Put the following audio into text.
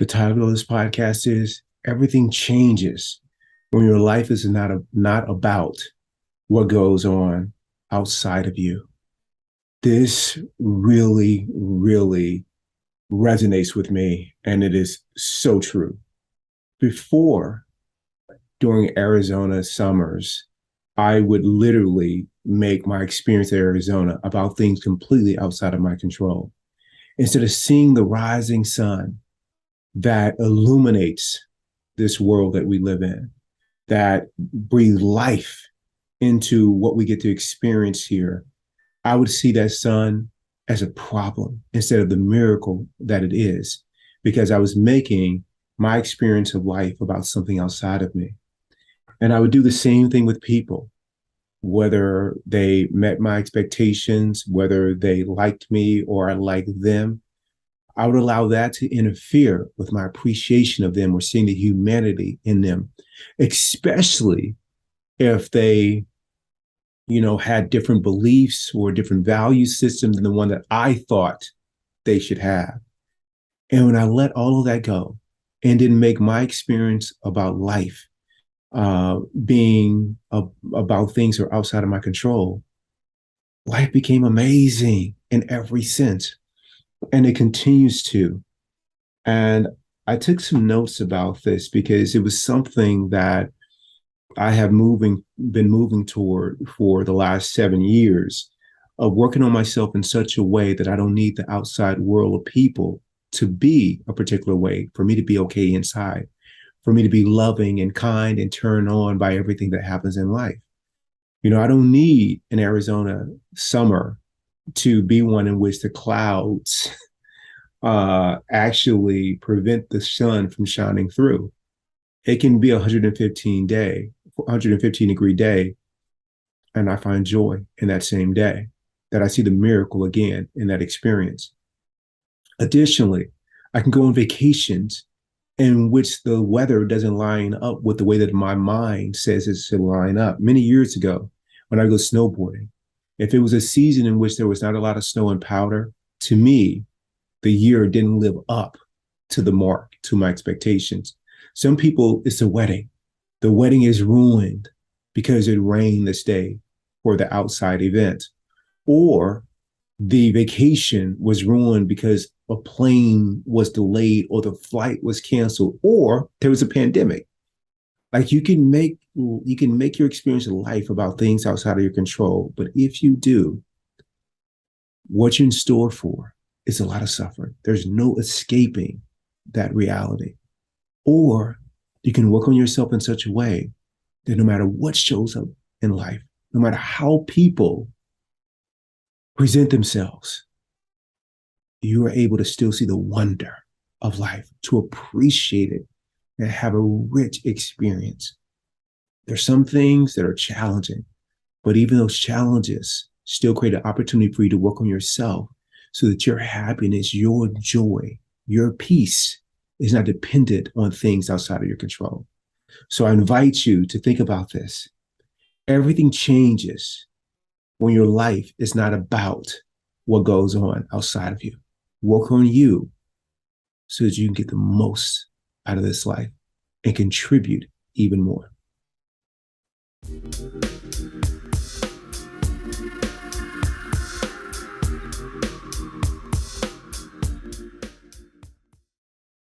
The title of this podcast is Everything Changes When Your Life is not about what goes on outside of you. This really, really resonates with me, and it is so true. Before, during Arizona summers, I would literally make my experience in Arizona about things completely outside of my control. Instead of seeing the rising sun that illuminates this world that we live in, that breathes life into what we get to experience here, I would see that sun as a problem instead of the miracle that it is, because I was making my experience of life about something outside of me. And I would do the same thing with people, whether they met my expectations, whether they liked me or I liked them. I would allow that to interfere with my appreciation of them or seeing the humanity in them, especially if they, had different beliefs or different value systems than the one that I thought they should have. And when I let all of that go and didn't make my experience about life being about things that are outside of my control, life became amazing in every sense. And it continues to. And I took some notes about this because it was something that I have been moving toward for the last 7 years of working on myself in such a way that I don't need the outside world of people to be a particular way for me to be okay inside, for me to be loving and kind and turned on by everything that happens in life. I don't need an Arizona summer to be one in which the clouds actually prevent the sun from shining through. It can be 115 degree day, and I find joy in that same day, that I see the miracle again in that experience. Additionally, I can go on vacations in which the weather doesn't line up with the way that my mind says it should line up. Many years ago, when I go snowboarding, if it was a season in which there was not a lot of snow and powder, to me, the year didn't live up to the mark, to my expectations. Some people, it's a wedding. The wedding is ruined because it rained this day for the outside event. Or the vacation was ruined because a plane was delayed or the flight was canceled or there was a pandemic. Like you can make your experience of life about things outside of your control. But if you do, what you're in store for is a lot of suffering. There's no escaping that reality. Or you can work on yourself in such a way that no matter what shows up in life, no matter how people present themselves, you are able to still see the wonder of life, to appreciate it and have a rich experience. There's some things that are challenging, but even those challenges still create an opportunity for you to work on yourself so that your happiness, your joy, your peace is not dependent on things outside of your control. So I invite you to think about this. Everything changes when your life is not about what goes on outside of you. Work on you so that you can get the most out of this life and contribute even more.